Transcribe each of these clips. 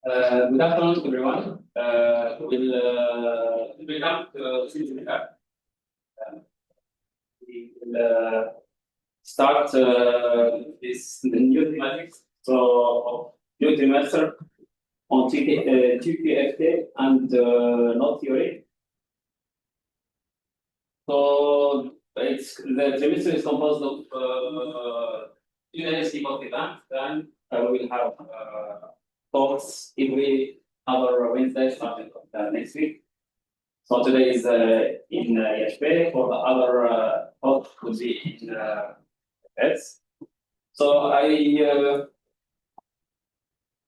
Good afternoon, everyone. We'll have since we will start this the new thematics. So new trimester on TQFT and knot theory. So it's the trimester is composed of 2 days of events. Then we will have talks every other Wednesday starting next week. So today is in EHP. For the other talk would be in S. So I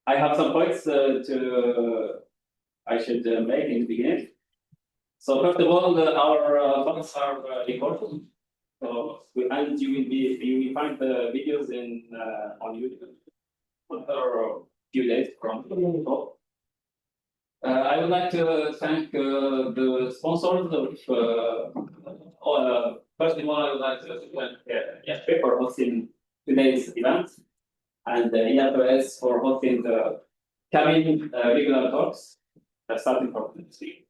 have some points I should make in the beginning. So first of all, our talks are recorded. So and you will find the videos on YouTube for a few days from the talk. I would like to thank the sponsors of. First of all, I would like to thank EHP for hosting today's event, and EHS for hosting the coming regular talks starting from this week.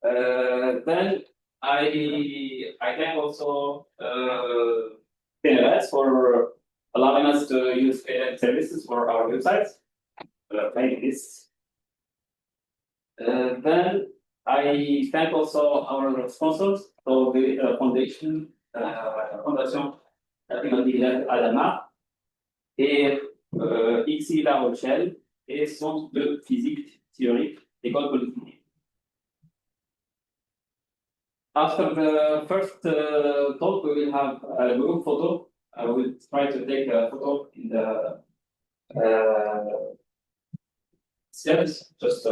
Then I thank also PNLS for allowing us to use services for our websites. Like this. Then I thank also our sponsors, so the Fondation Adama et ici La Rochelle et Centre de physique théorique, École Polytechnique. After the first talk, we will have a group photo. I will try to take a photo in the steps, just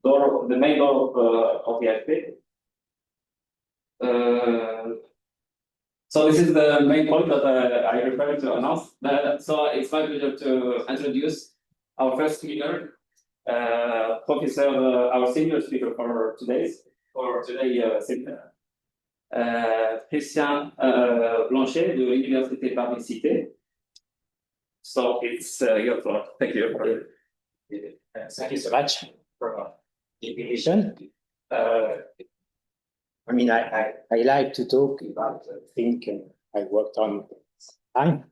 the main door of the IP. So this is the main point that I referred to announce. So it's my pleasure to introduce our first speaker, Professor, our senior speaker for today's seminar, Christian Blanchet de l'Université Paris-Cité. So it's your floor. Thank you. Thank you so much for the invitation. I mean, I like to talk about things I worked on time.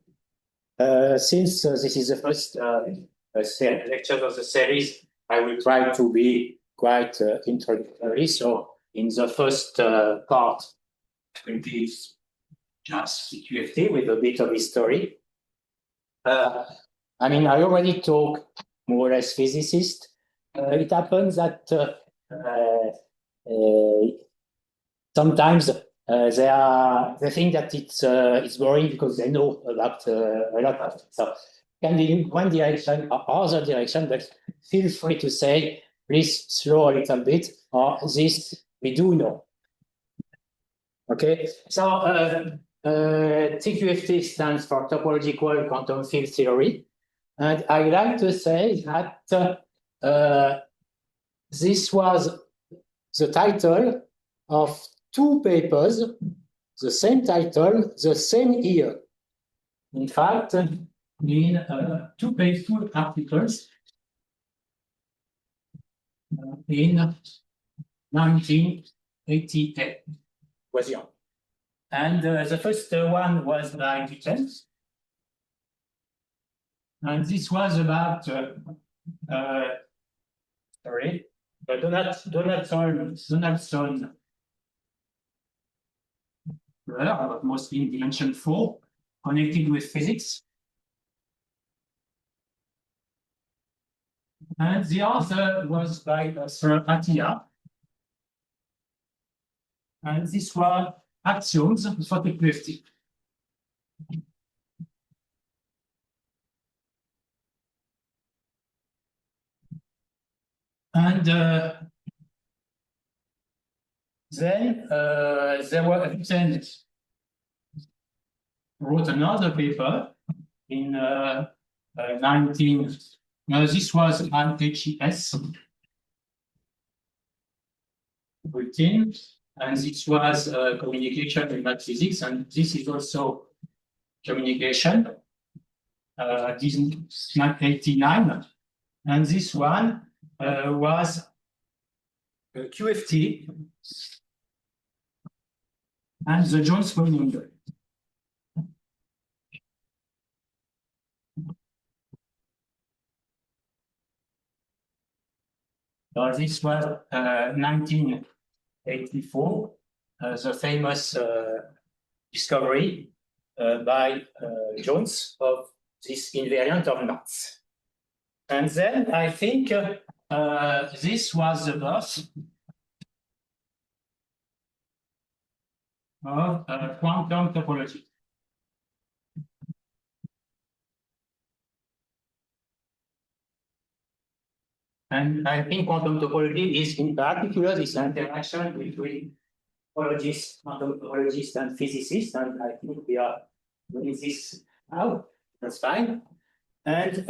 Since this is the first lecture of the series, I will try to be quite introductory. So in the first part, it will be just TQFT with a bit of history. I mean, I already talked more or less physicist. It happens that sometimes they think that it's boring because they know about a lot of it. So can be in one direction or other direction, but feel free to say, please slow a little bit, or this we do know. Okay, so TQFT stands for Topological Quantum Field Theory. And I like to say that this was the title of 2 papers, the same title, the same year. In fact, in 2 articles in 1988 was young. And the first one was by Witten. And this was about Donaldson, but mostly in dimension 4, connected with physics. And the other was by Sir Atiyah. And this was axioms for TQFT. And then Witten wrote another paper in 19. This was an HES Witten, and this was communication in math physics, and this is also communication. this 1989, and this one was QFT and the Jones polynomial. So this was 1984, the famous discovery by Jones of this invariant of maths. And then I think this was the birth of quantum topology. And I think quantum topology is in particular this interaction between topologists, quantum topologists, and physicists. And I think we are doing this now. That's fine. And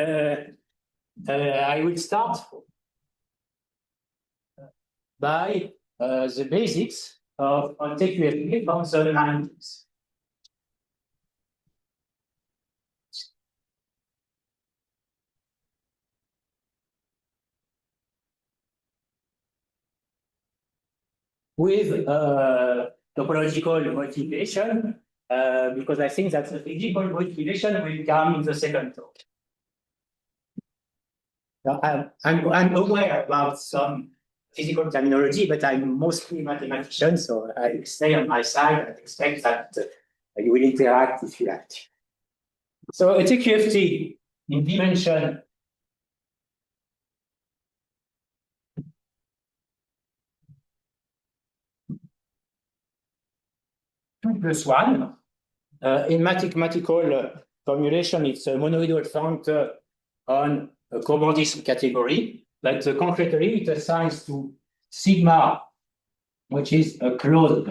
I will start by the basics of TQFT from the 90s. With topological motivation, because I think that the physical motivation will come in the second talk. Now, I'm aware about some physical terminology, but I'm mostly a mathematician, so I stay on my side and expect that you will interact if you like. So a TQFT in dimension 2+1. In mathematical formulation, it's a monoidal functor on a cobordism category, but concretely it assigns to sigma, which is a closed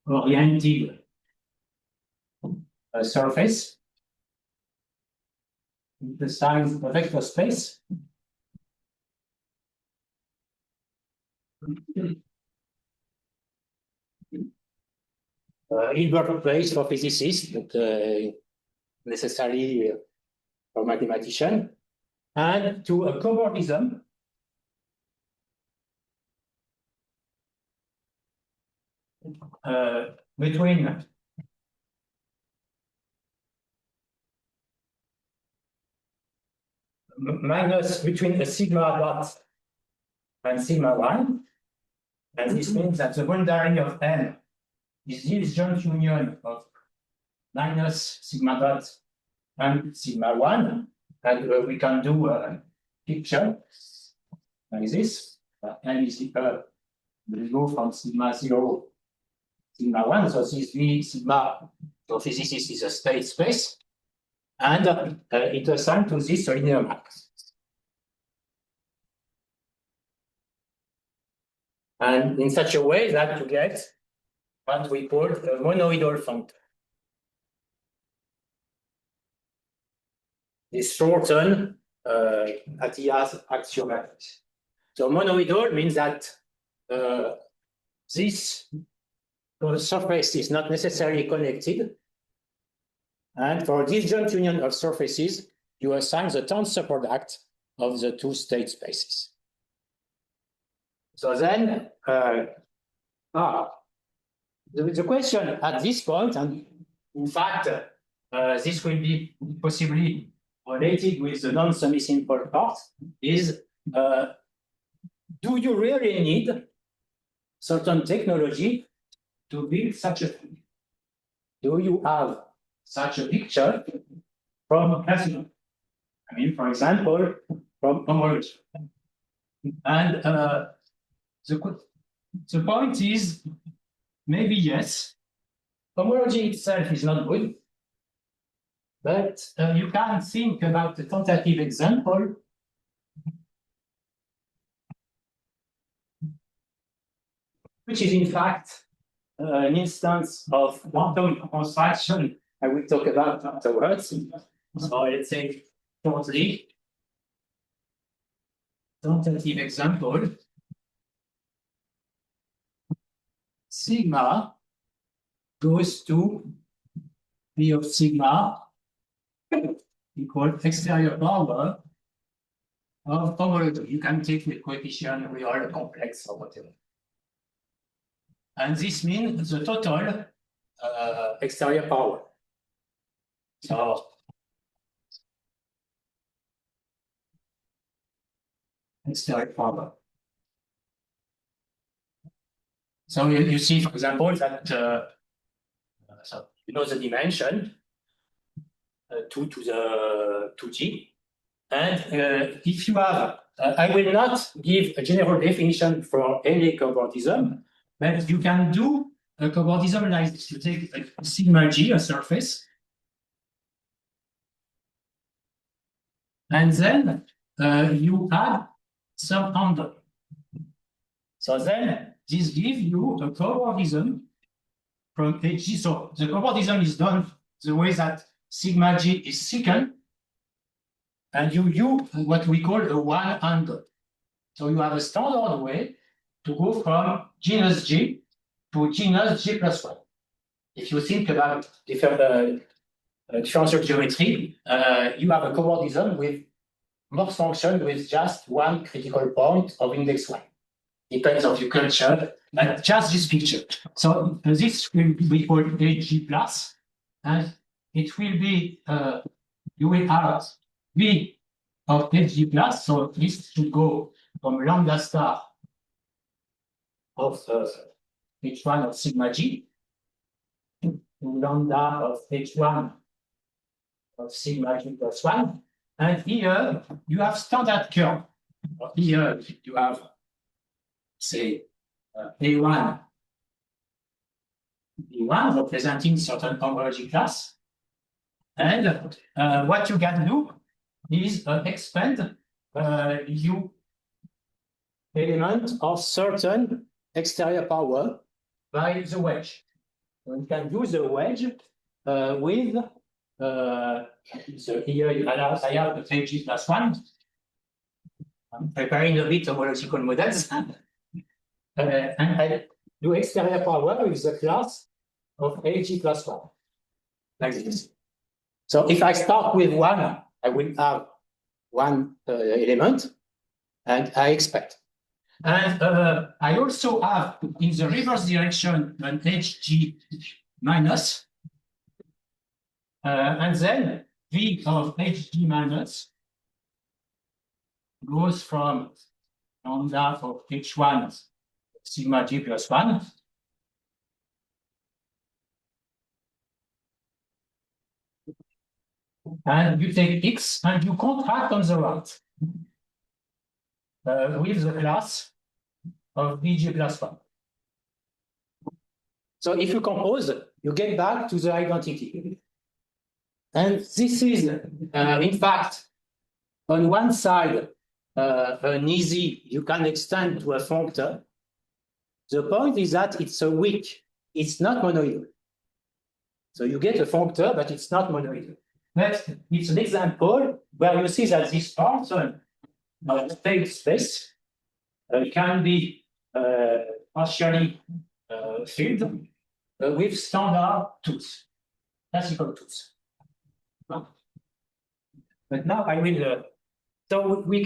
oriented surface. It assigns a vector space. Hilbert place for physicists, but necessarily for mathematician, and to a cobordism between between a sigma dot and sigma 1, and this means that the boundary of n is this joint union of minus sigma dot and sigma 1, and we can do a picture like this. N is equal, we go from sigma 0 sigma 1, so this V sigma for physicists is a state space, and it assigns to this linear map. And in such a way that you get what we call a monoidal functor. Is shortened at the axiomatic. So monoidal means that this surface is not necessarily connected. And for this joint union of surfaces, you assign the tensor product of the two state spaces. So then, the question at this point, and in fact, this will be possibly related with the non-semi-simple part, is do you really need certain technology to build such a thing? Do you have such a picture from classical? I mean, for example, from homology. And the point is, maybe yes, homology itself is not good, but you can think about a tentative example which is in fact an instance of quantum construction I will talk about afterwards. So let's say shortly, tentative example, sigma goes to P of sigma equal exterior power of homology. You can take the coefficient real, complex, or whatever. And this means the total exterior power. So exterior power. So you see, for example, that so you know the dimension 2 to the 2g. And if you have, I will not give a general definition for any cobordism, but you can do a cobordism like this. You take a sigma g, a surface, and then you add some handle. So then this gives you a cobordism from hg. So the cobordism is done the way that sigma g is secant, and you use what we call a one handle. So you have a standard way to go from genus G to genus G plus 1. If you think about differential geometry, you have a cobordism with Morse function with just one critical point of index 1. Depends on your culture, but just this picture. So this will be called AG plus, and it will be, you will have V of AG plus, so this should go from lambda star of H1 of sigma G to lambda of H1 of sigma G plus 1. And here you have standard curve. Here you have, say, A1, B1 representing certain homology class. And what you can do is expand you element of certain exterior power by the wedge. So you can do the wedge with so here I have the AG plus 1. I'm preparing a bit of homological models. And I do exterior power with the class of AG plus 1, like this. So if I start with 1, I will have one element, and I expect. And I also have in the reverse direction an HG minus, and then V of HG minus goes from lambda of H1 sigma G plus 1 and you take X and you contract on the right with the class of VG plus 1. So if you compose, you get back to the identity. And this is, in fact, on one side, an easy, you can extend to a functor. The point is that it's a weak, it's not monoidal. So you get a functor, but it's not monoidal. But it's an example where you see that this function state space can be partially filled with standard tools, classical tools. But now I will. So we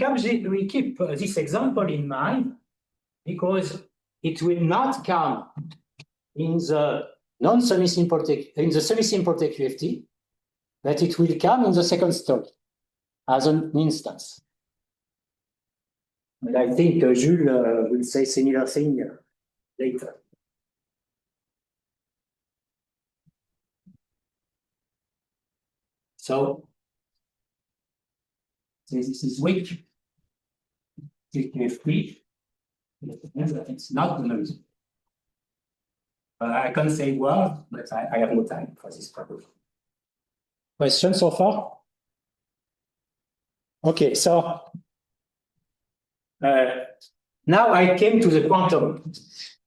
keep this example in mind because it will not come in the non-semi-simple semi-simple TQFT, but it will come in the second story as an instance. And I think Jules will say similar thing later. So this is weak TQFT. It's not the noise. I can't say well, but I have no time for this problem. Questions so far? Okay, so now I came to the quantum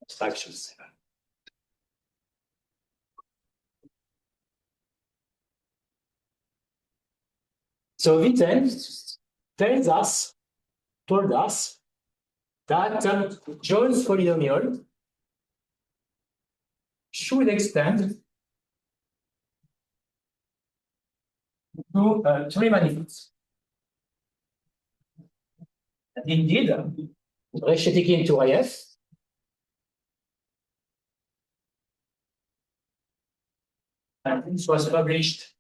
abstractions. So Witten told us that Jones polynomial should extend to three manifolds. And indeed, Reshetikhin-Turaev and this was published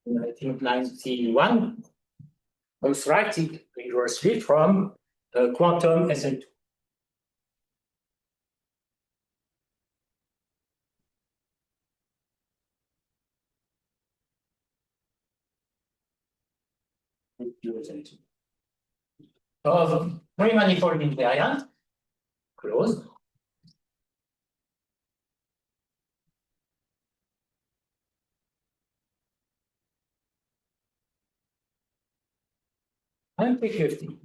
in, I think, 1991, constructed rigorously from quantum SN2. Of three manifold invariant, closed. And TQFT.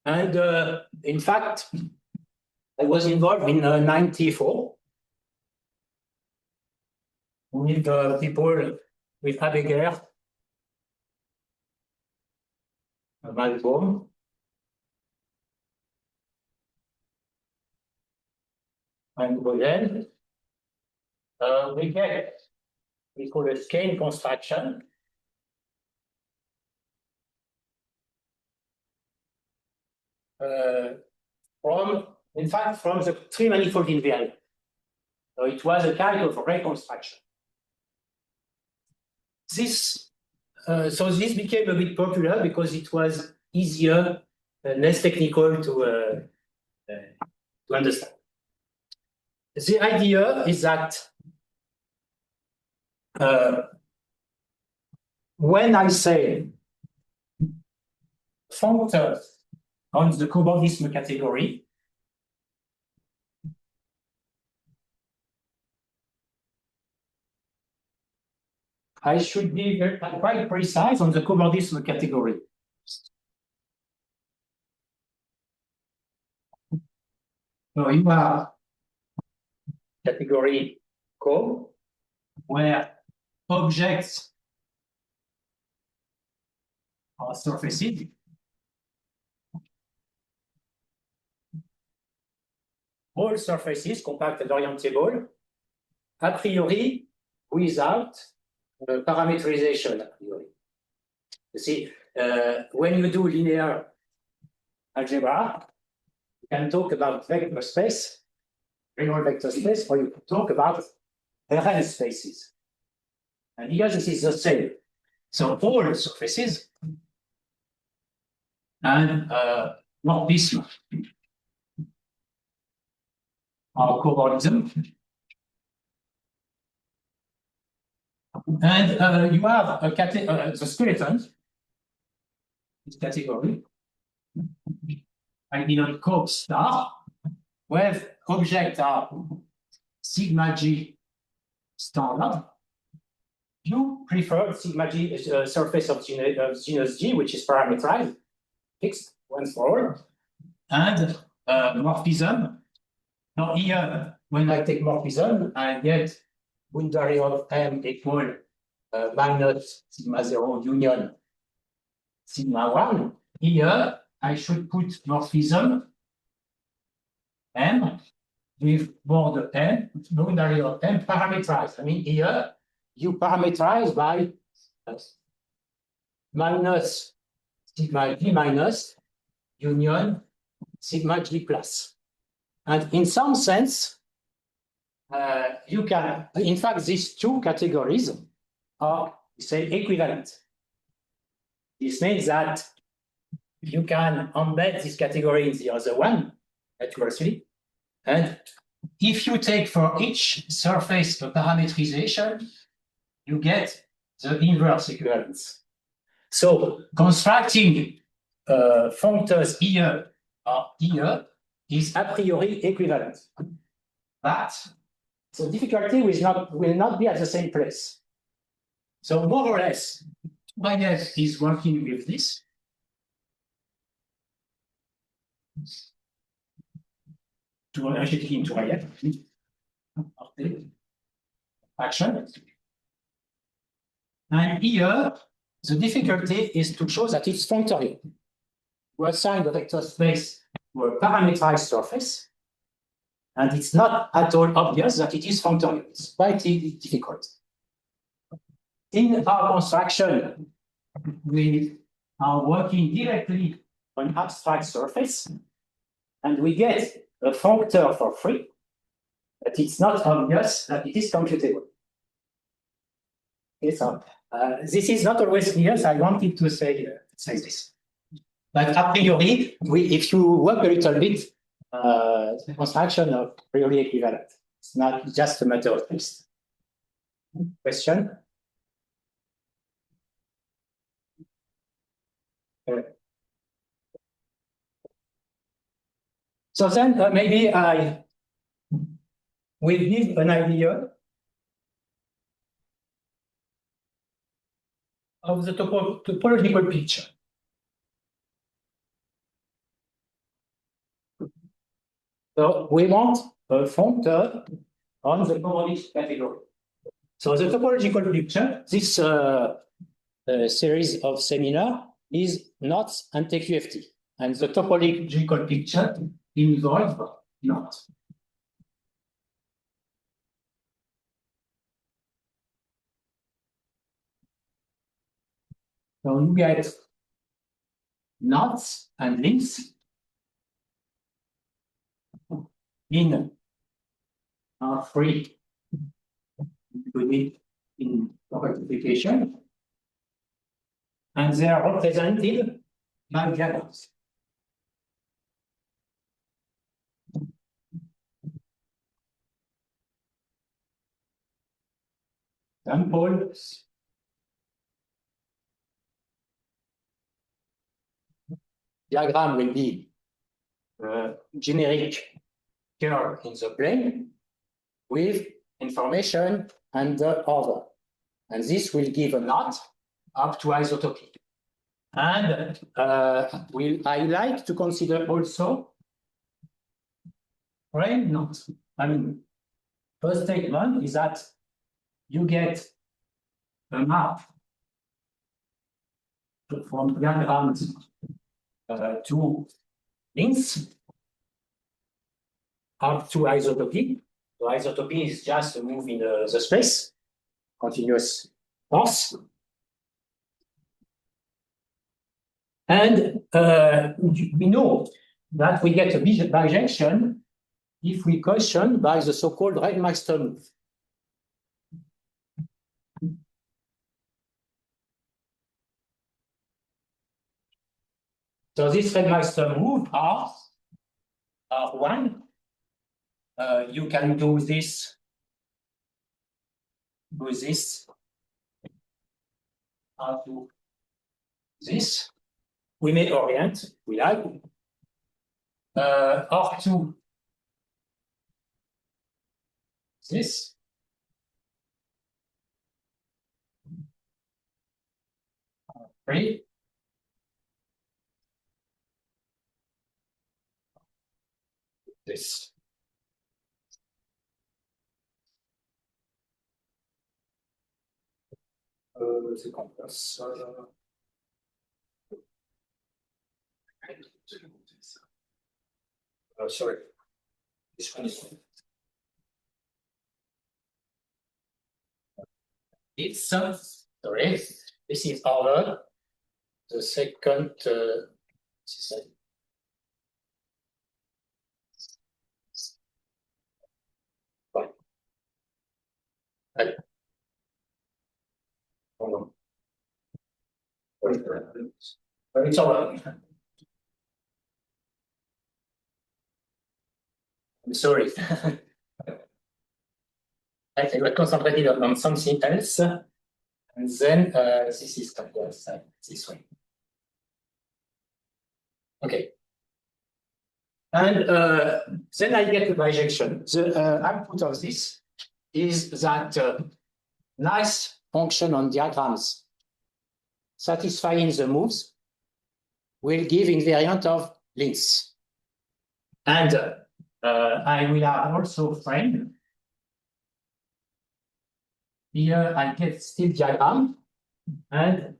And in fact, I was involved in 94 with people with Heidegger, Malcolm, and Godel. We call a scale construction. In fact, from the three manifold invariant. So it was a kind of reconstruction. So this became a bit popular because it was easier, less technical to understand. The idea is that when I say functors on the cobordism category, I should be quite precise on the cobordism category. So you have category co, where objects are surfaces. All surfaces, compact and orientable, a priori without parameterization a priori. You see, when you do linear algebra, you can talk about vector space, real vector space, or you can talk about Rn spaces. And here this is the same. So all surfaces and morphism are cobordism. And you have the skeleton, this category, I denote co star, where objects are sigma g standard. You prefer sigma g surface of genus G, which is parameterized, fixed once for all, and morphism. Now here, when I take morphism, I get boundary of M equal minus sigma 0 union sigma 1. Here, I should put morphism M with border M, boundary of M parameterized. I mean, here, you parameterize by minus sigma G minus union sigma G plus. And in some sense, you can, in fact, these two categories are, say, equivalent. This means that you can embed this category in the other one, accuracy. And if you take for each surface a parameterization, you get the inverse equivalence. So constructing functors here or here is a priori equivalent. But the difficulty will not be at the same place. So more or less, Turaev is working with this. Reshetikhin-Turaev action. And here, the difficulty is to show that it's functorial. We assign the vector space to a parameterized surface. And it's not at all obvious that it is functorial. It's quite difficult. In our construction, we are working directly on abstract surface, and we get a functor for free, but it's not obvious that it is computable. Okay, so this is not always clear, so I wanted to say this. But a priori, if you work a little bit, the construction of a priori equivalent. It's not just a matter of taste. Question? So then maybe I will give an idea of the topological picture. So we want a functor on the cohomology category. So the topological picture, this series of seminar is knots and TQFT. And the topological picture involves knots. So you get knots and links in R3 in multiplication, and they are represented by diagrams. Samples. Diagram will be generic curve in the plane with information and the order. And this will give a knot up to isotopy. And I like to consider also frame knots. I mean, first statement is that you get a map from diagrams to links up to isotopy. So isotopy is just a move in the space, continuous force. And we know that we get a bijection if we question by the so-called Reidemeister move. So this Reidemeister move R1, you can do this, R2, this. We may orient, we like. R2, this. R3. This. The compass. Sorry. This one is. It's sorry. This is ordered. The second. Allez. Pardon. It's all right. I'm sorry. I will concentrate on something else, and then this is this way. Okay. And then I get the bijection. The output of this is that nice function on diagrams satisfying the moves will give invariant of links. And I will have also frame. Here I get still diagram, and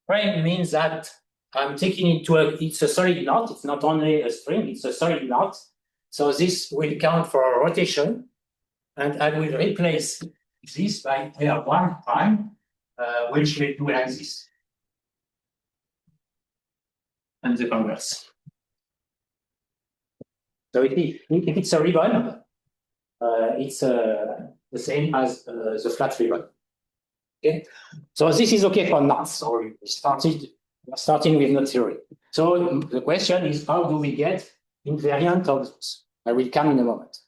frame means that I'm taking into it's a solid knot. It's not only a string, it's a solid knot So this will count for a rotation, and I will replace this by R1 prime, which will do like this. And the converse. So if it's a ribbon, it's the same as the flat ribbon. Okay, so this is okay for knots. So we starting with knot theory. So the question is, how do we get invariant of those? I will come in a moment.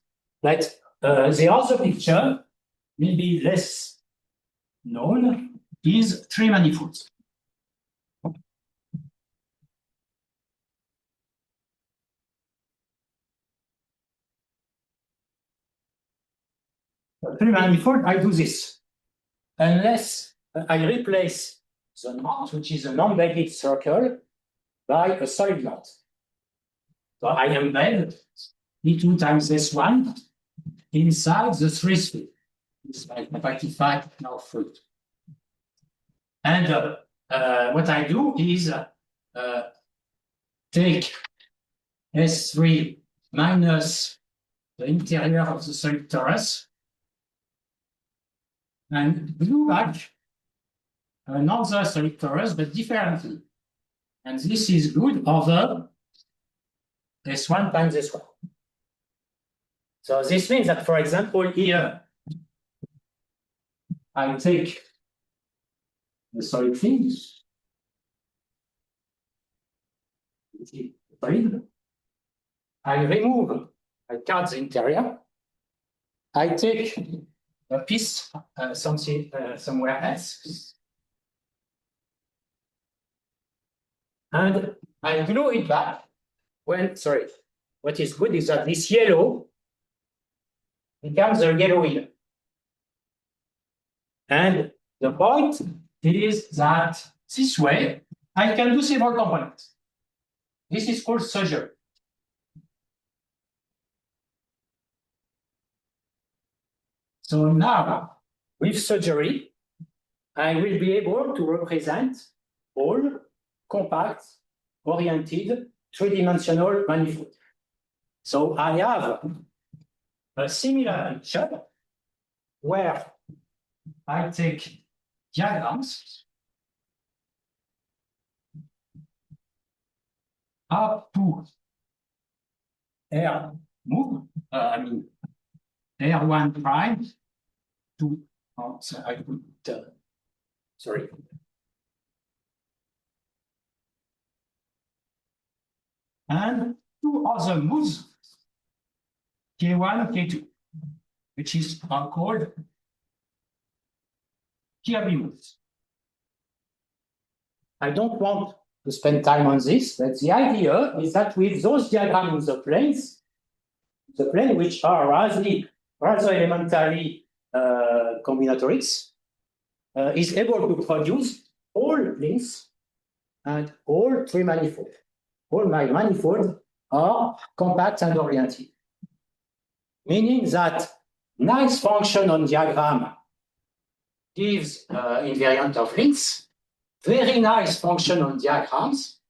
But the other picture, maybe less known, is three manifolds. Three manifold, I do this. Unless I replace the knot, which is a non-bounded circle, by a solid knot. So I embed E2 times S1 inside the 3 sphere. It's like 55 now fruit. And what I do is take S3 minus the interior of the solid torus and glue back another solid torus, but differently. And this is good over S1 times S1. So this means that, for example, here, I take the solid thing, I remove, I cut the interior, I take a piece somewhere else, and I glue it back. Well, sorry, what is good is that this yellow becomes a yellow here. And the point is that this way, I can do several components. This is called surgery. So now, with surgery, I will be able to represent all compact, oriented, three-dimensional manifolds. So I have a similar picture where I take diagrams up to R move, R1 prime to, so I put, sorry. And two other moves, K1, K2, which is called Kirby moves. I don't want to spend time on this, but the idea is that with those diagrams in the planes, the plane which are rather elementary combinatorics, is able to produce all links and all three manifolds. All my manifolds are compact and oriented, meaning that nice function on diagram gives invariant of links. Very nice function on diagrams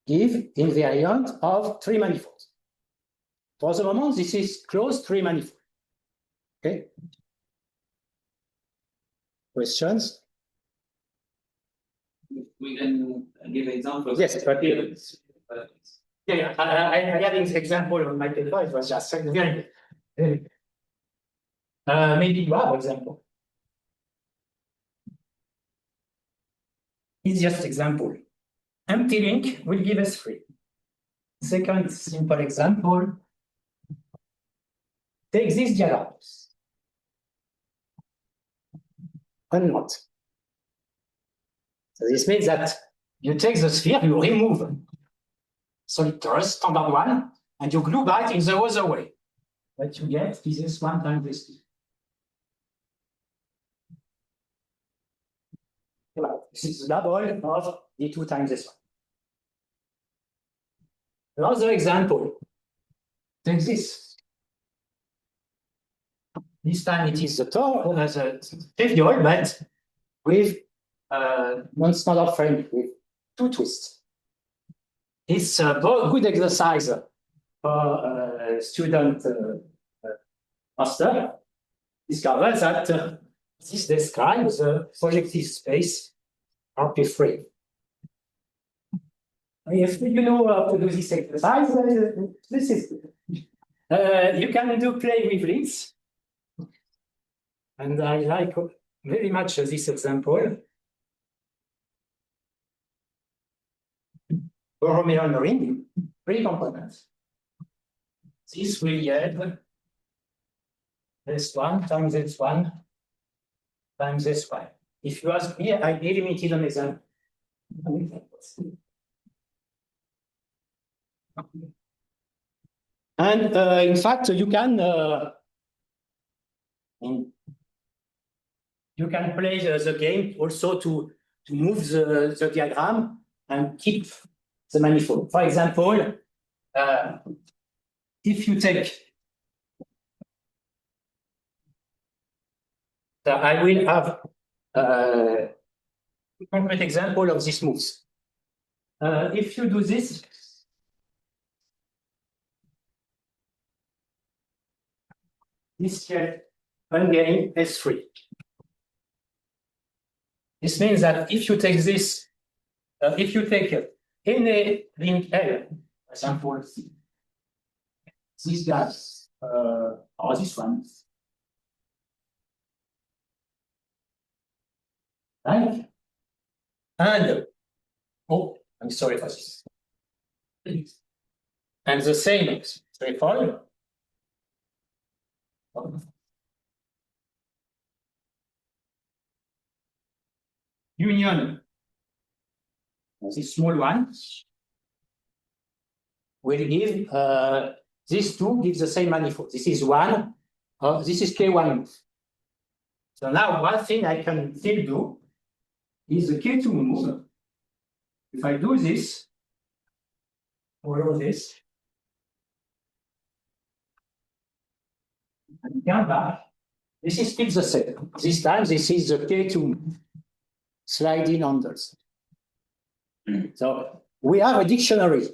give invariant of three manifolds. For the moment, this is closed three manifold. Okay. Questions? We can give examples. Yes, but yeah, I had an example on my paper. It was just very good. Maybe you have an example. Easiest example. Empty link will give us 3. Second simple example. Take these diagrams. And not. So this means that you take the sphere, you remove solid torus, standard one, and you glue back in the other way. What you get is this one times this two. This is the double of D2 times this one. Another example. Take this. This time it is the trivial, but with non-standard frame with 2 twists. It's a good exercise for student master discovered that this describes the projective space RP3. If you know how to do this exercise, this is you can play with links. And I like very much this example. Borromean ring, 3 components. This will yield S1 times S1 times S1. If you ask me, I delimited an example. And in fact, you can play the game also to move the diagram and keep the manifold. For example, if you take, I will have a concrete example of this moves. If you do this, this here, I'm getting S3. This means that if you take this, if you take any ring L, for example, this guy, or this one, right? And, oh, I'm sorry for this. And the same straightforward. Union, this small one, will give, these two give the same manifold. This is 1, this is K1. So now one thing I can still do is the K2 move. If I do this, follow this, and come back, this is still the same. This time, this is the K2 sliding unders. So we have a dictionary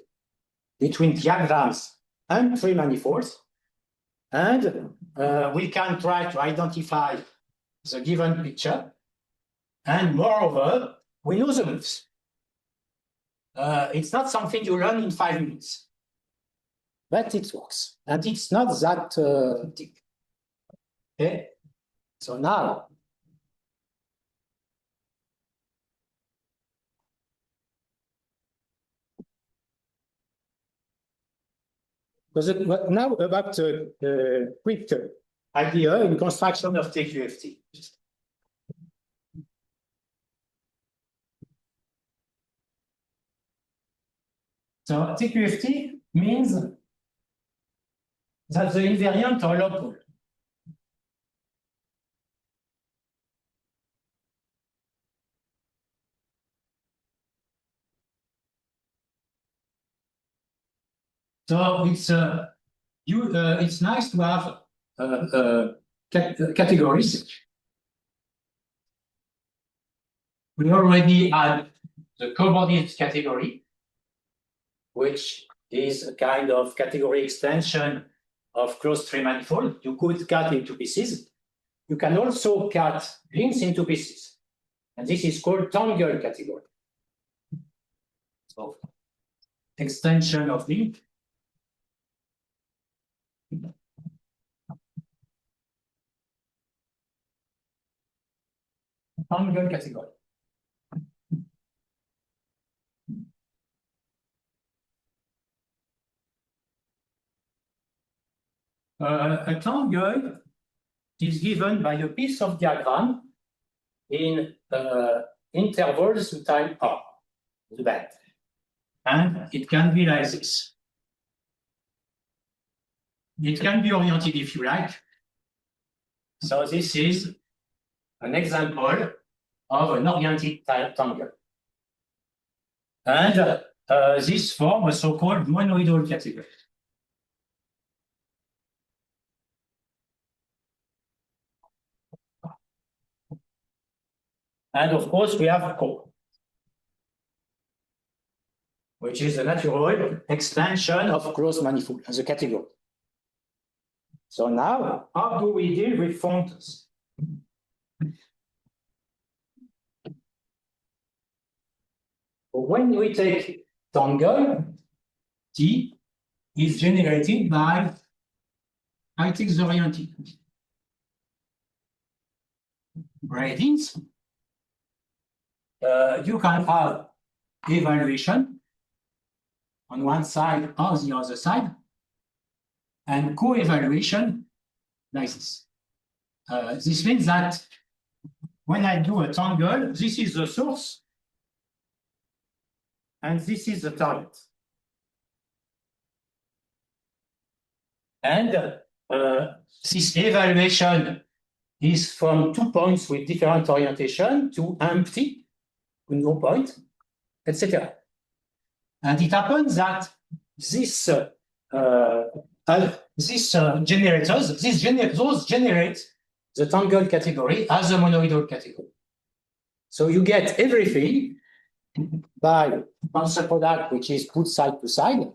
between diagrams and 3 manifolds, and we can try to identify the given picture. And moreover, we know the moves. It's not something you learn in 5 minutes, but it works. And it's not that deep. Okay? So now, now about quick idea in construction of TQFT. So TQFT means that the invariant are local. So it's nice to have categories. We already had the cohomology category, which is a kind of category extension of closed 3 manifold. You could cut into pieces. You can also cut links into pieces. And this is called tangle category. So extension of link. Tangle category. A tangle is given by a piece of diagram in intervals to time R, the band. And it can be like this. It can be oriented if you like. So this is an example of an oriented tangle. And this form a so-called monoidal category. And of course, we have co, which is a natural extension of closed manifold as a category. So now, how do we deal with functors? When we take tangle, T is generated by matrix oriented gradings. You can have evaluation on one side or the other side, and co-evaluation like this. This means that when I do a tangle, this is the source, and this is the target. And this evaluation is from 2 points with different orientation to empty, to no point, etc. And it happens that these generators generate the tangle category as a monoidal category. So you get everything by tensor product, which is put side to side,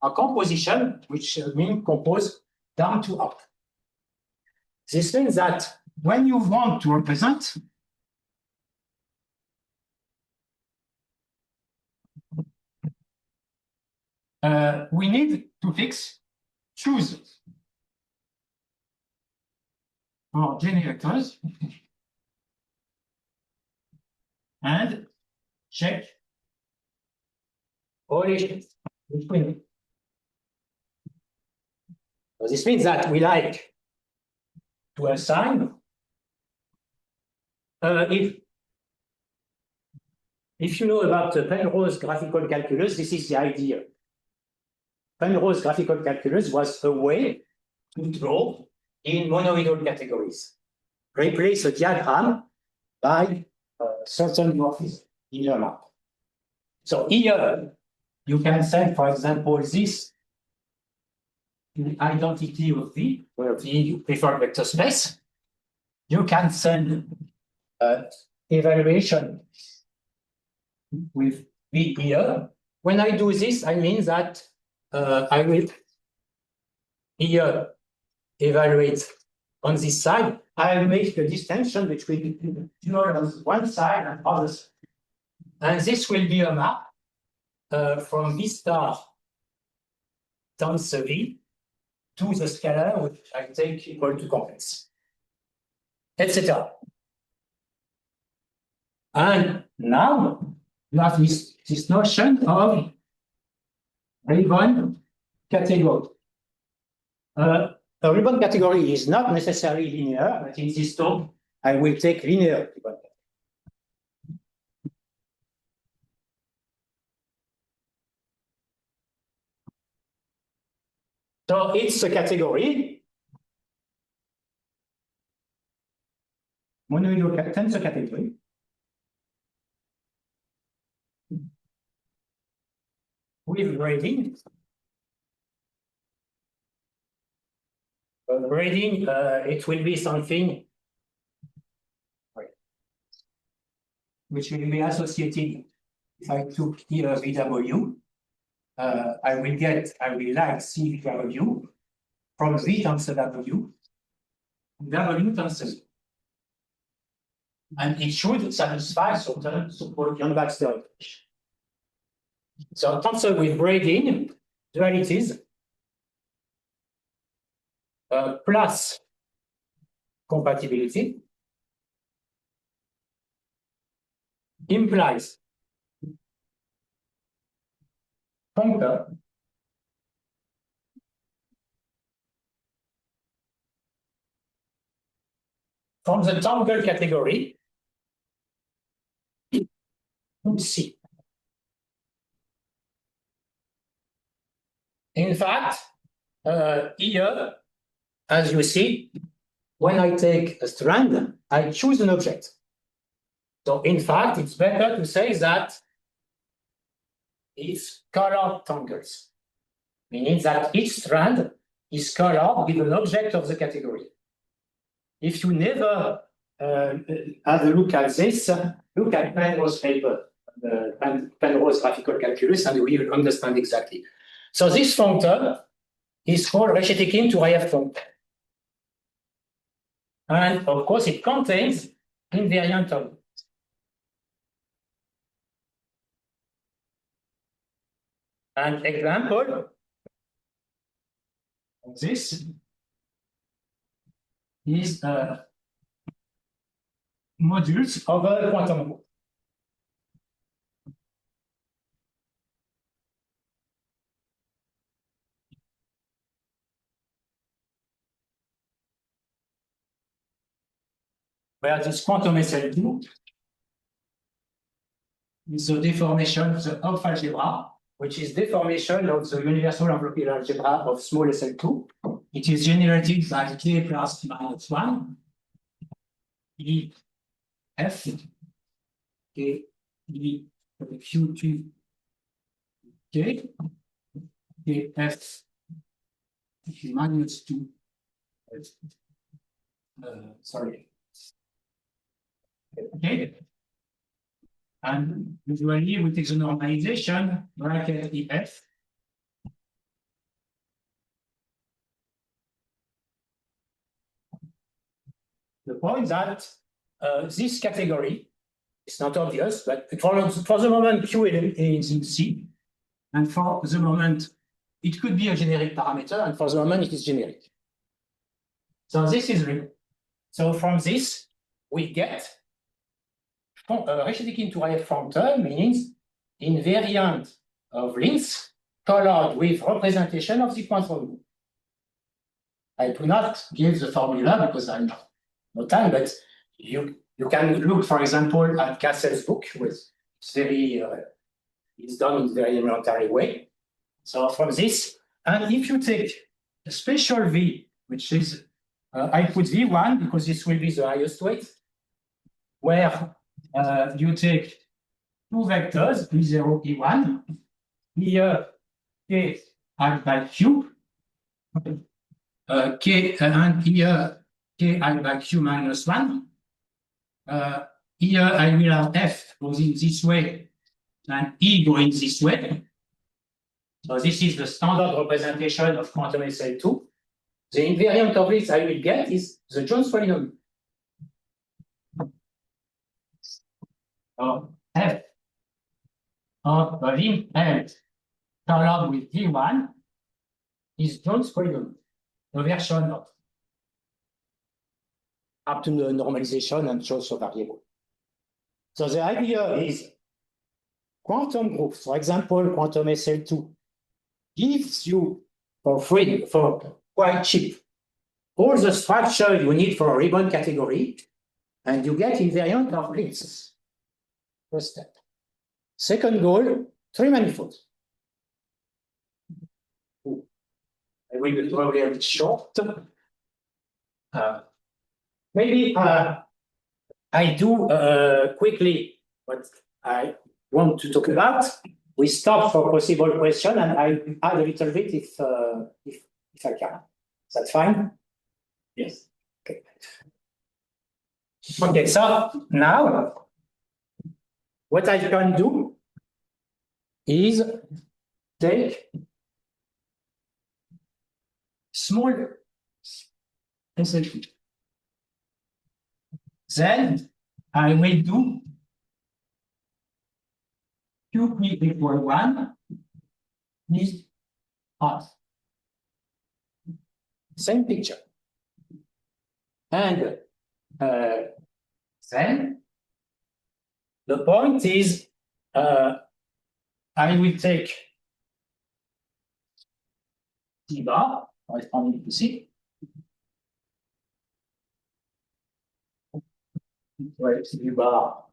a composition, which means compose down to up. This means that when you want to represent we need to choose for generators and check relations between them. So this means that we like to assign if you know about Penrose graphical calculus, this is the idea. Penrose graphical calculus was a way to draw in monoidal categories. Replace a diagram by certain morphism in your map. So here you can send, for example, this identity of V, where V you prefer vector space. You can send evaluation with V here. When I do this, I mean that I will here evaluate on this side. I'll make a distinction between one side and others. And this will be a map from V star tensor V to the scalar, which I take equal to complex, etc. And now you have this notion of ribbon category. A ribbon category is not necessarily linear, but in this talk, I will take linear ribbon. So it's a category, monoidal tensor category, with grading. Grading, it will be something which will be associated. If I took here VW, I will like CVW from V tensor W, W tensor V. And it should satisfy certain so-called Young-Baxter equation. So tensor with grading dualities plus compatibility implies functor from the tangle category to C. In fact, here, as you see, when I take a strand, I choose an object. So in fact, it's better to say that it's colored tangles, meaning that each strand is colored with an object of the category. If you never have a look at this, look at Penrose paper, Penrose graphical calculus, and we will understand exactly. So this functor is called Reshetikhin-Turaev functor. And of course, it contains invariant objects. An example of this is modules of a quantum group. Where this quantum SL2 is the deformation of the Hopf algebra, which is deformation of the universal enveloping algebra of small SL2. It is generated by k plus minus 1, E F, K, E, Q2, K, K, F, minus 2. Sorry. Okay. And usually we take the normalization, bracket EF. The point that this category is not obvious, but for the moment Q is in C, and for the moment it could be a generic parameter, and for the moment it is generic. So this is real. So from this we get Reshetikhin-Turaev frontal means invariant of links colored with representation of the quantum group. I do not give the formula because I have no time, but you can look, for example, at Cassell's book, which is done in a very elementary way. So from this, and if you take a special V, which is, I put V1 because this will be the highest weight, where you take two vectors, V0, E1, here K I by Q, K and here K I by Q minus 1. Here I will have F going this way and E going this way. So this is the standard representation of quantum SL2. The invariant of this I will get is the Jones polynomial. F of lim L colored with V1 is Jones polynomial, the version of up to the normalization and choice of variable. So the idea is quantum groups, for example, quantum SL2, gives you for free, for quite cheap, all the structure you need for a ribbon category, and you get invariant of links. First step. Second goal, three manifolds. I will be probably a bit short. Maybe I do quickly what I want to talk about. We stop for possible question, and I add a little bit if I can. Is that fine? Yes. Okay. Okay. So now, what I can do is take small SL2. Then I will do QP equal 1 is half. Same picture. And then the point is I will take T bar corresponding to C. Well, T bar.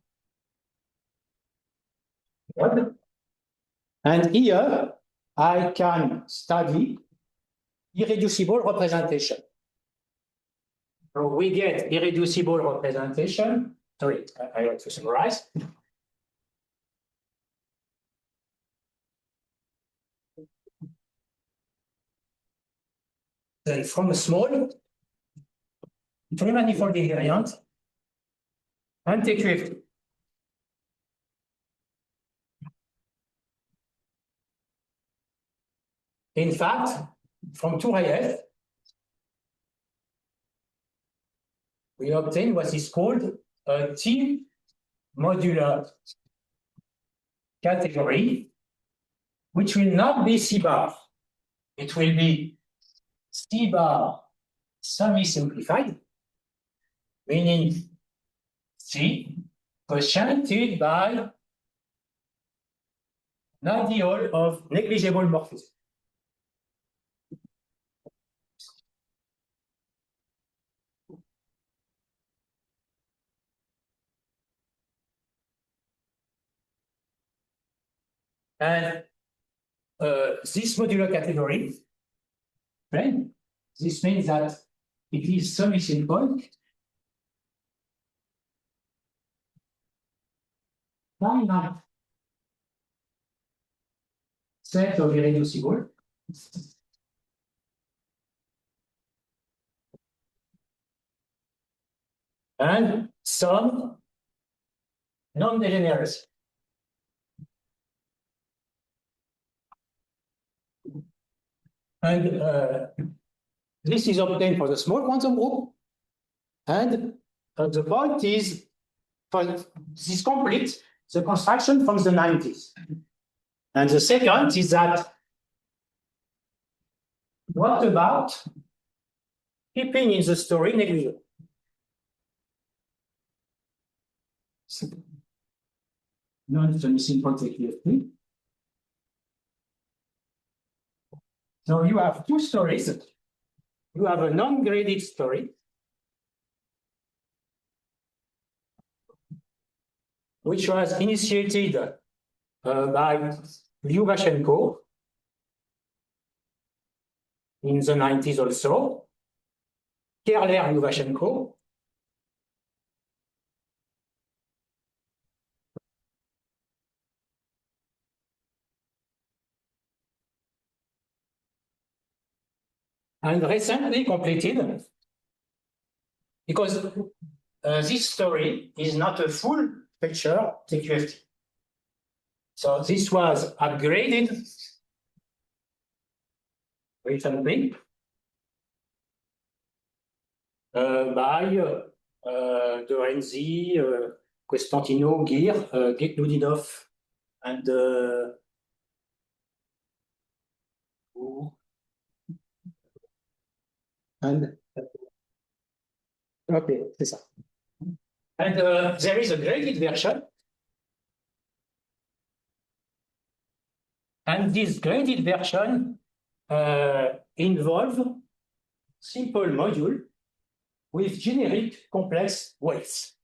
And here I can study irreducible representation. So we get irreducible representation. Sorry, I have to summarize. Then from a small, three manifold invariant and TQFT. In fact, from Turaev, we obtain what is called a T modular category, which will not be C bar. It will be C bar semi-simplified, meaning C quotiented by an ideal of negligible morphism. And this modular category, right? This means that it is semi-simple finite set of irreducible and some non-degeneracy. And this is obtained for the small quantum group. And the point is, for this complete the construction from the 90s. And the second is that, what about keeping in the story negligible? Non-simple TQFT. So you have two stories. You have a non-graded story, which was initiated by Lyubashenko in the 90s also, Kerler-Lyubashenko, and recently completed, because this story is not a full feature TQFT. So this was upgraded recently by de Renzi, Costantino-Geer-Patureau, and okay, c'est ça. And there is a graded version. And this graded version involves simple module with generic complex weights.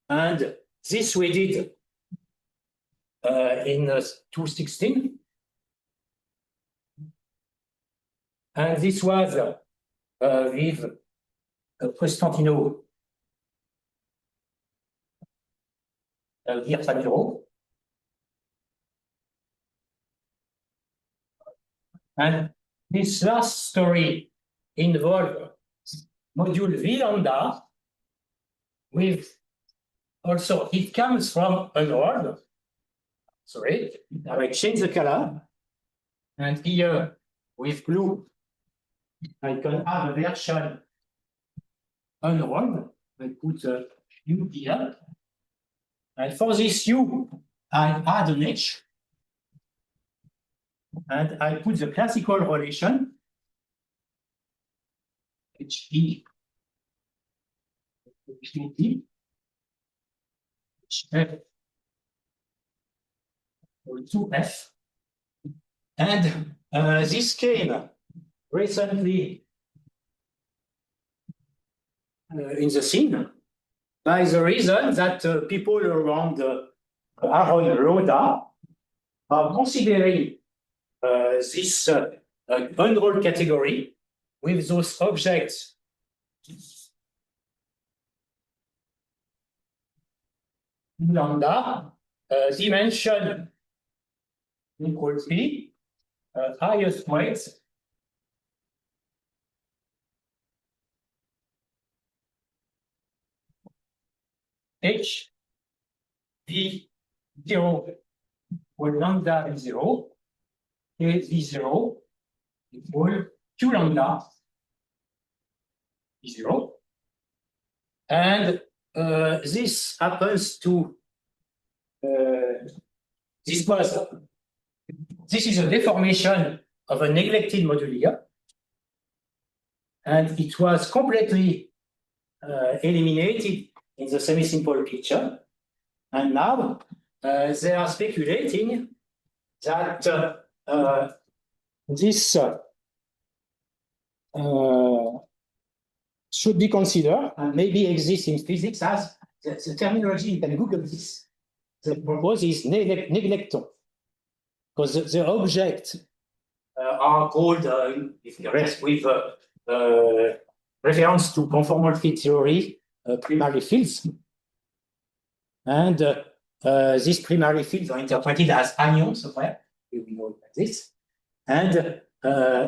And this we did in 2016. And this was with Costantino-Geer-Patureau. And this last story involved module V lambda with also, it comes from an word. Sorry, I change the color. And here with blue, I can have a version unrolled. I put a U here. And for this U, I add an H. And I put the classical relation, HE, HT, HF, or 2F. And this came recently in the scene by the reason that people around Aaron Roda are considering this unrolled category with those objects lambda dimension equals P, highest weight H V 0 where lambda is 0, K V0 equal Q lambda is 0. And this happens to this is a deformation of a neglected modulia, and it was completely eliminated in the semi-simple picture. And now they are speculating that this should be considered and maybe exists in physics as the terminology. You can Google this. The purpose is neglecton, because the objects are called with reference to conformal field theory primary fields, and these primary fields are interpreted as anions somewhere. We know like this, and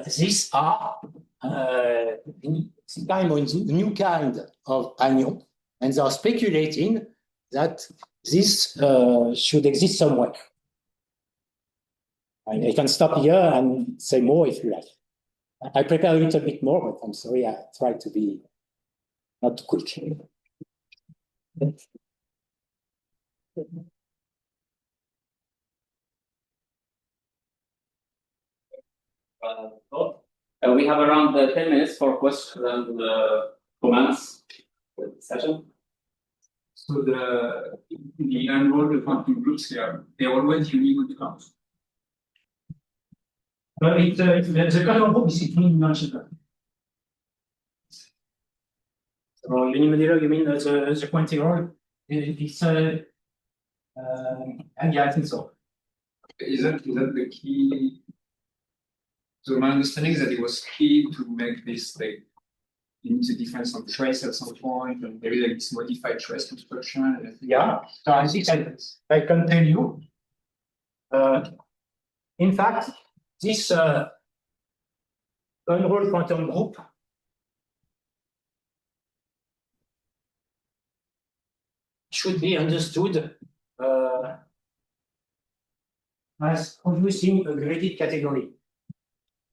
these are new kind of anion, and they are speculating that this should exist somewhere. I can stop here and say more if you like. I prepare a little bit more, but I'm sorry, I try to be not too quick. We have around 10 minutes for questions and comments for the session. So the unrolled quantum groups here, they always unique with the count. But the quantum group is unidimensional. So unidimensional, you mean the quantigrol? It's yeah, I think so. Is that the key? So my understanding is that it was key to make this like you need to define some trace at some point, and maybe like this modified trace construction. And I think yeah, so I think I can tell you. In fact, this unrolled quantum group should be understood as producing a graded category.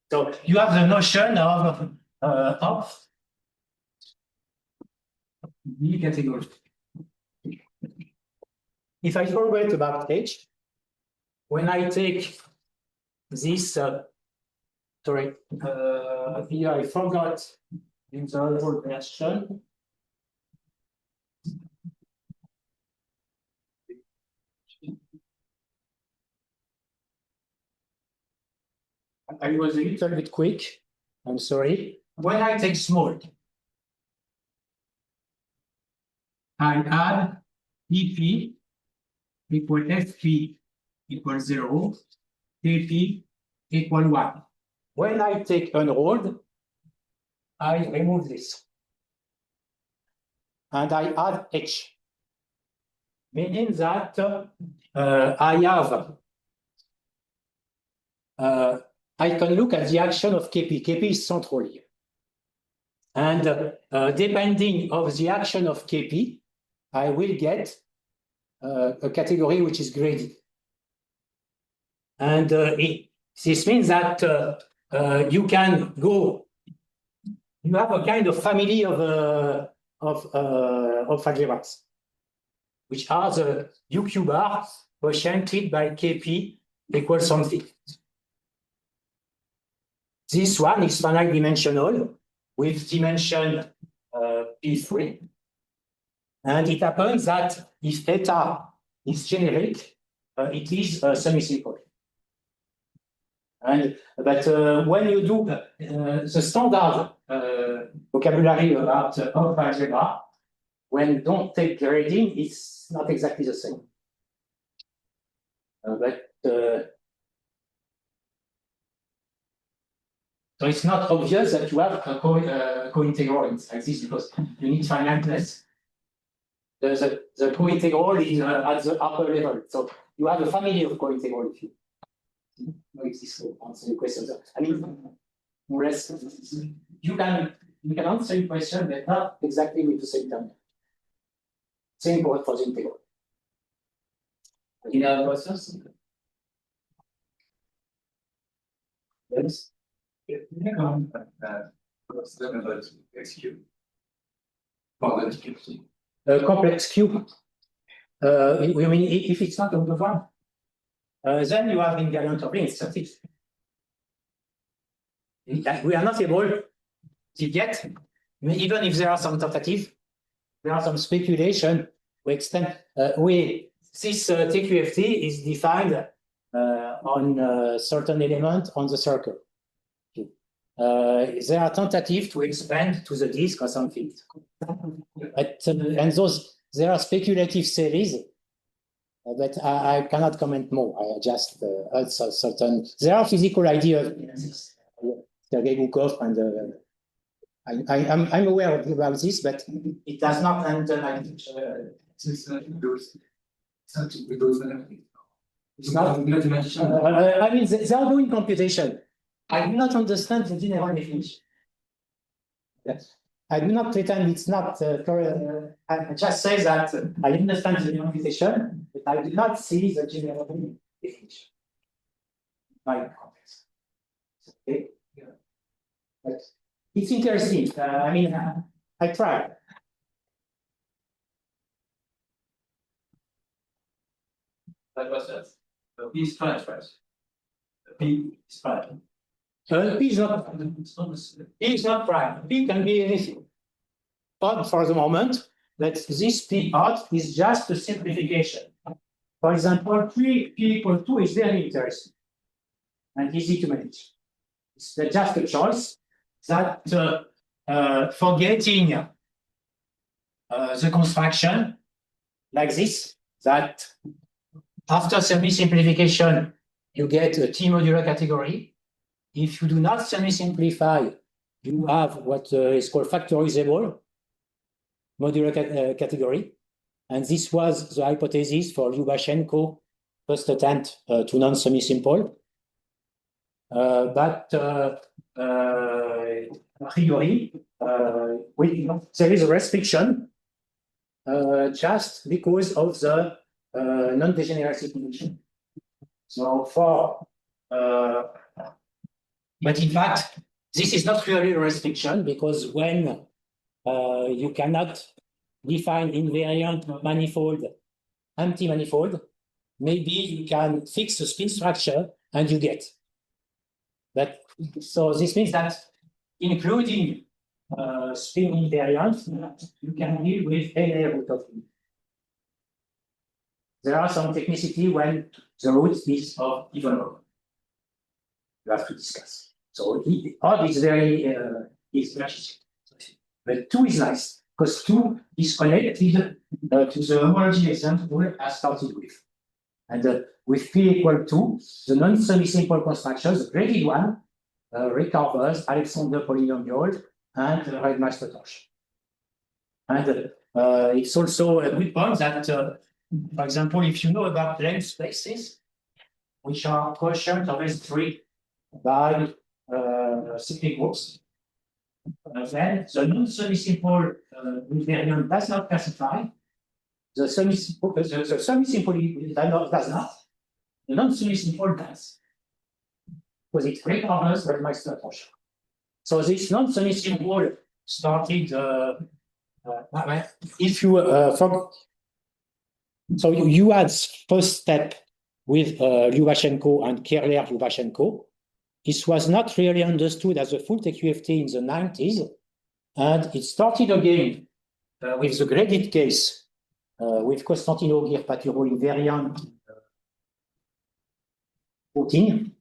So you have the notion of B category. If I forget about H, when I take this, sorry, here I forgot in the other version. I was a little bit quick, I'm sorry. When I take small, I add EP equal FP equals 0, KP equal 1. When I take unrolled, I remove this. And I add H, meaning that I have I can look at the action of KP. KP is central here. And depending on the action of KP, I will get a category which is graded. And this means that you can go, you have a kind of family of algebras, which are the UQ bar quotiented by KP equals something. This one is finite dimensional with dimension P3. And it happens that if eta is generic, it is semi-simple. But when you do the standard vocabulary about algebra, when you don't take grading, it's not exactly the same. So it's not obvious that you have a co-integral like this because you need finiteness. The co-integral is at the upper level. So you have a family of co-integral if you know if this will answer your question. I mean, more or less, you can answer your question, but not exactly with the same term. Same for the integral. Any other questions? Yes. XQ. complex cube. We mean if it's not over one, then you have invariant of rings. That's it. We are not able to get, even if there are some tentatives, there are some speculation. We extend. This TQFT is defined on a certain element on the circle. There are tentatives to expand to the disk or something. And there are speculative series, but I cannot comment more. I just heard certain. There are physical ideas. Sergei Gukov and I'm aware about this, but it does not enter my it's not mathematician. I mean, they are doing computation. I do not understand the general definition. Yes. I do not pretend it's not correct. I just say that I understand the computation, but I do not see the general definition. My context. Okay. But it's interesting. I mean, I tried. That was it. P is prime, right? P is prime. P is not prime. P can be anything. But for the moment, that this P odd is just a simplification. For example, P equal 2 is very interesting and easy to manage. It's just a choice that forgetting the construction like this, that after semi-simplification, you get a T modular category. If you do not semi-simplify, you have what is called factorizable modular category. And this was the hypothesis for Lyubashenko first attempt to non-semi-simple. But a priori, there is a restriction just because of the non-degeneracy condition. So but in fact, this is not really a restriction because when you cannot define invariant manifold, empty manifold, maybe you can fix the spin structure and you get. But so this means that including spin invariant, you can deal with any root of E. There are some technicity when the root is of even order. You have to discuss. So odd is very but 2 is nice because 2 is connected to the homology example I started with. And with P equal 2, the non-semi-simple constructions, the graded one, recovers Alexander polynomial and Redmeister torsion. And it's also a good point that, for example, if you know about length spaces, which are quotient of S3 by cyclic groups, then the non-semi-simple invariant does not classify. The semi-simple does not. The non-semi-simple does. Because it recovers Redmeister torsion. So this non-semi-simple started, if you so you had first step with Lyubashenko and Kerler-Lyubashenko. This was not really understood as a full TQFT in the 90s. And it started again with the graded case with Costantino-Geer-Patureau invariant 14.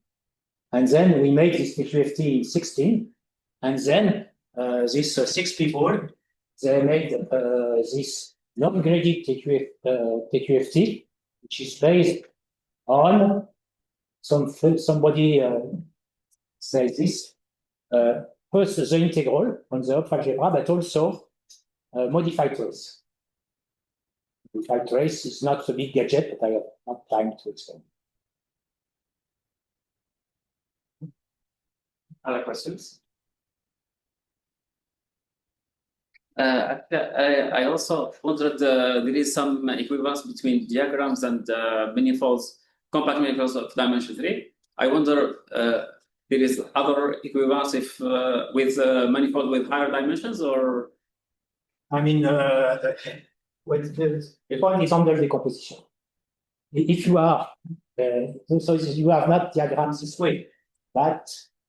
And then we made this TQFT in 16. And then these 6 people, they made this non-graded TQFT, which is based on somebody says this, first the integral on the Hopf algebra, but also modified trace. Modified trace is not a big gadget, but I have not time to explain. Other questions? I also wondered, there is some equivalence between diagrams and manifolds, compact manifolds of dimension 3. I wonder, there is other equivalence if with manifold with higher dimensions, or I mean, the point is under decomposition. If you are, so you have not diagrams this way, but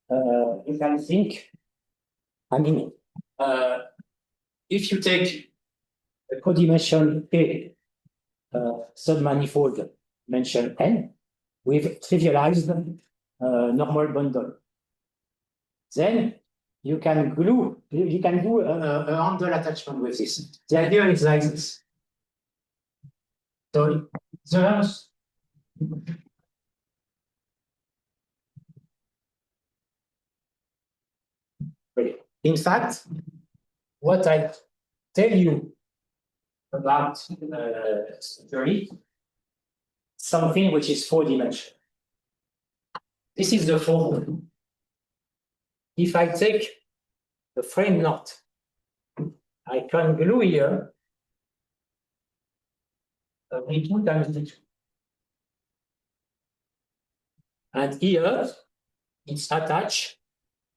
you can think, I mean, if you take a codimension A submanifold dimension n with trivialized normal bundle, then you can glue, you can do a handle attachment with this. The idea is like this. So there's in fact, what I tell you about theory, something which is 4-dimensional. This is the form. If I take the frame knot, I can glue here d2 times d2. And here, it's attached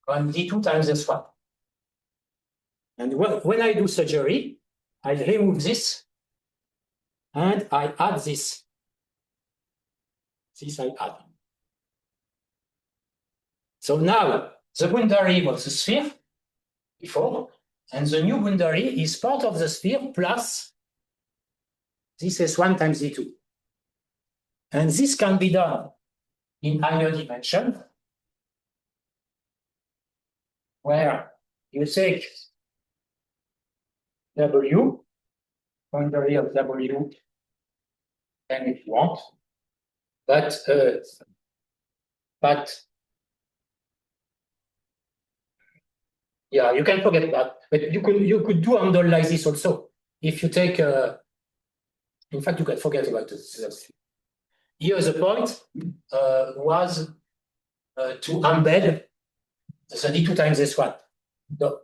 on d2 times s1. And when I do surgery, I remove this and I add this. This I add. So now the boundary was the sphere before, and the new boundary is part of the sphere plus this s1 times d2. And this can be done in higher dimension, where you take W, boundary of W, and if you want, but yeah, you can forget that. But you could do handle like this also. If you take, in fact, you can forget about this. Here the point was to embed the d2 times s1. So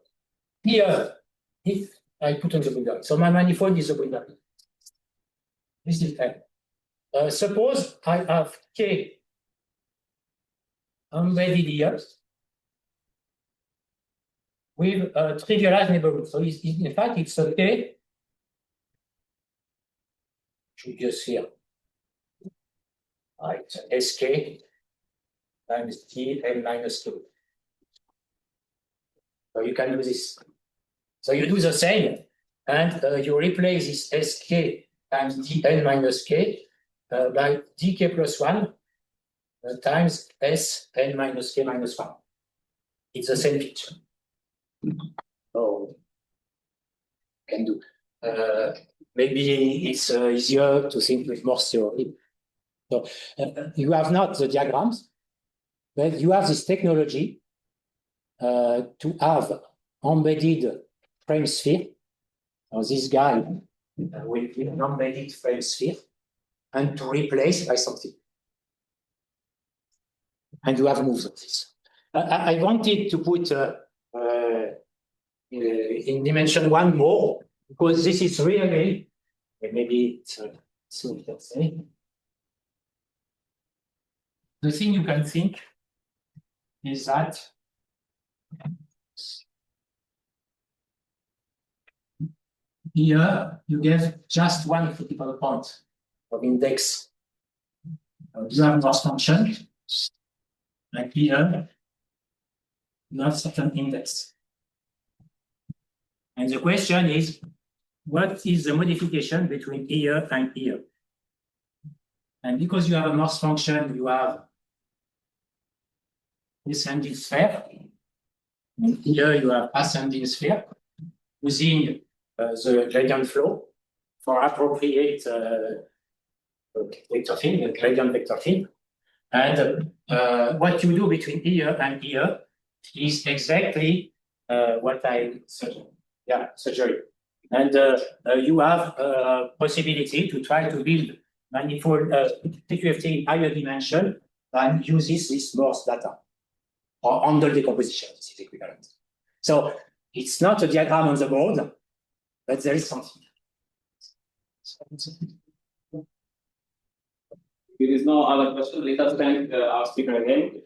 here, if I put on the boundary, so my manifold is the boundary. This is n. Suppose I have k embedded here with a trivialized neighborhood. So in fact, it's a k, should just here, right, sk times t n minus 2. So you can do this. So you do the same, and you replace this sk times dn minus k by dk plus 1 times sn minus k minus 1. It's the same picture. So can do. Maybe it's easier to think with more theory. So you have not the diagrams, but you have this technology to have embedded frame sphere. So this guy with an embedded frame sphere, and to replace by something. And you have moves of this. I wanted to put in dimension 1 more, because this is really, maybe it's so we can say. The thing you can think is that here you get just one critical point of index. You have loss function, like here you have certain index. And the question is, what is the modification between here and here? And because you have a Morse function, you have descending sphere. And here you have ascending sphere using the gradient flow for appropriate vector field, the gradient vector field. And what you do between here and here is exactly what I suggested. Yeah, surgery. And you have a possibility to try to build manifold TQFT in higher dimension and uses this Morse data or handle decomposition, this is equivalent. So it's not a diagram on the board, but there is something. There is no other question. Let us thank our speaker again.